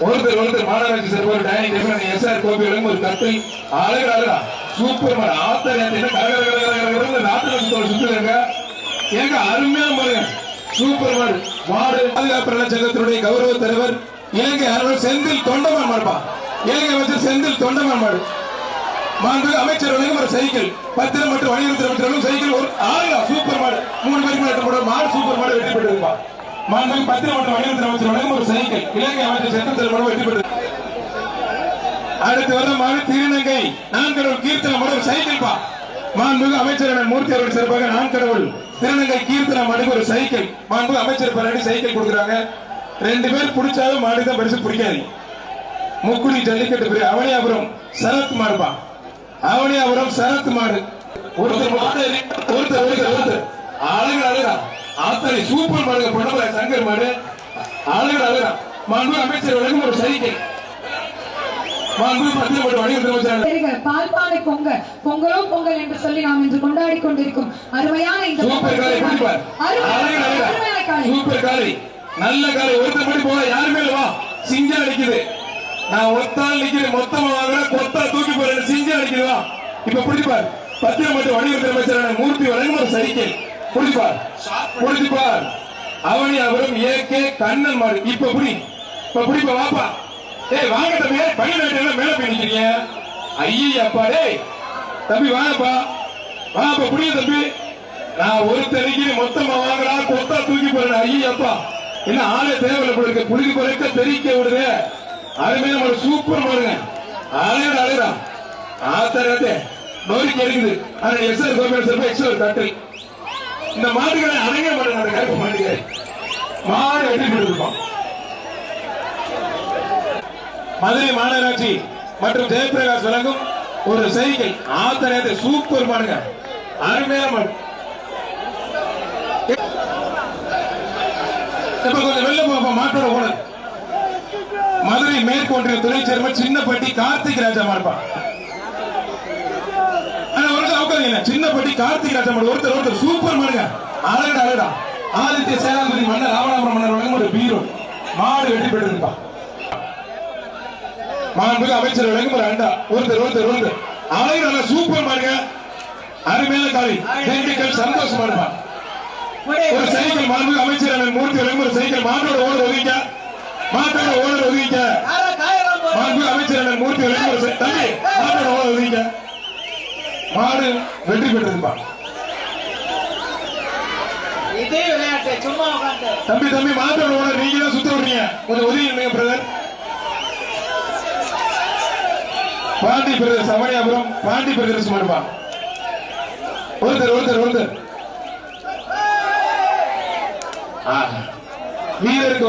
ஒருத்தர் மாநகராட்சி சார்பாக டைனிங் டேபிள் எஸ்ஆர் கோபி வழங்கும் ஒரு கட்டை அழகா சூப்பர் மாடு ஆத்தர் நாட்டு சுத்துறாங்க ஏங்க அருமையான பாருங்க சூப்பர் மாடு மாடு பாதுகாப்பு நல சங்கத்தினுடைய கௌரவ தலைவர் இலங்கை அரசர் செந்தில் தொண்டமான் மாடுப்பா இலங்கை அமைச்சர் செந்தில் தொண்டமான் மாடு மாண்பு அமைச்சர் வழங்கும் ஒரு சைக்கிள் பத்திரம் மற்றும் வணிகத்துறை அமைச்சர் சைக்கிள் ஒரு சூப்பர் மாடு 3 பேருக்கு மாடு சூப்பர் மாடு வெற்றி பெற்றிருப்பா மாண்பு பத்திரம் மற்றும் வணிகத்துறை அமைச்சர் வழங்கும் ஒரு சைக்கிள் இலங்கை அமைச்சர் செந்தில் மாடு வெற்றி பெற்று அடுத்து வர மாடு திருநங்கை நான் கடவுள் கீர்த்தன மாடு ஒரு சைக்கிள் பா மாண்பு அமைச்சர் மூர்த்தி அவர்கள் சிறப்பாக நான் கடவுள் திருநங்கை கீர்த்தன மாடுக்கு ஒரு சைக்கிள் மாண்பு அமைச்சர் பரடி சைக்கிள் கொடுக்குறாங்க 2 பேர் பிடிச்சாலும் மாடு தான் பரிசு பிடிக்காது முக்குடி ஜல்லிக்கட்டு அவனியாபுரம் சரத் மாடுப்பா அவனியாபுரம் சரத் மாடு ஒருத்தர் அழகா ஆத்தனை சூப்பர் மாடுங்க பணமலை சங்கர் மாடு அழகா மாண்பு அமைச்சர் வழங்கும் ஒரு சைக்கிள் பால்பானை பொங்கலும் பொங்கல் என்று சொல்லி நாம் இன்று கொண்டாடி கொண்டிருக்கும் அருமையான இந்த சூப்பர் காலை நல்ல காலை ஒருத்தர் படி போக யாருமே வா சிங்க அடிக்குது நான் ஒத்தால் நிக்கிறேன் மொத்தமா வாங்க கொத்தா தூக்கி போறேன் சிங்க அடிக்குது வா இப்ப பிடிப்பார் பத்திரம் மற்றும் வணிகத்துறை அமைச்சரான மூர்த்தி வழங்கும் ஒரு சைக்கிள் பிடிப்பார் அவனி அவரும் ஏகே கண்ணன் மாடு இப்ப பிடிப்ப வாப்பா ஏய் வாங்க தம்பி பணி நாட்டில மேல போய் நிக்கிறீங்க ஐயப்பா டேய் தம்பி வாப்பா புடிய தம்பி நான் ஒருத்தருக்கு மொத்தமா வாங்கடா கொத்தா தூக்கி போறேன் ஐயப்பா என்ன ஆளே தேவையில்லை போல புடிக்க குறைக்க தெரிக்க விடுது அதுமே நம்ம சூப்பர் மாடுங்க அழகா ஆத்தரே நோய்க்கு இருக்குது ஆனா எஸ்ஆர் கவர்மெண்ட் சார்பா எக்ஸ்ட்ரா கட்டல் இந்த மாடுகளை அடங்க மாட்டேங்க கருப்பு மாடுங்க மாடு வெட்டி போட்டுருக்கோம் மதுரை மாநகராட்சி மற்றும் ஜெயபிரகாஷ் வழங்கும் ஒரு சைக்கிள் ஆத்தரத்தை சூப்பர் மாடுங்க அருமையான மாடு கொஞ்சம் வெளில போப்பா மாட்டோட ஓனர் மதுரை மேற்கு ஒன்றிய துணை சேர்மன் சின்னப்பட்டி கார்த்திக் ராஜா மாடுப்பா சின்னப்பட்டி கார்த்திக் ராஜா மாடு ஒருத்தர் சூப்பர் மாடுங்க அழகா ஆதித்ய சேனாதிபதி மன்னர் ராமநாதபுரம் மன்னர் வழங்கும் ஒரு பீரோ மாடு வெட்டி பெற்றிருப்பா மாண்புமிகு அமைச்சர் வழங்கும் ஒரு அண்டா ஒருத்தர் அழகா சூப்பர் மாடுங்க அருமையான காலை திண்டுக்கல் சந்தோஷ் மாடுப்பா ஒரு சைக்கிள் மாண்புமிகு அமைச்சர் மூர்த்தி வழங்கும் ஒரு சைக்கிள் மாட்டோட ஓனர் ஒதுக்க மாண்புமிகு அமைச்சர் மூர்த்தி வழங்கும் ஒரு தம்பி மாட்டோட ஓனர் ஒதுக்க மாடு வெற்றி பெற்றிருப்பா தம்பி மாட்டோட ஓனர் நீங்க தான் சுத்த விடுறீங்க கொஞ்சம் ஒதுங்க பிரதர் பாண்டி பிரதேச அவனியாபுரம் பாண்டி பிரதேசம் மாடுப்பா ஒருத்தர் வீரருக்கு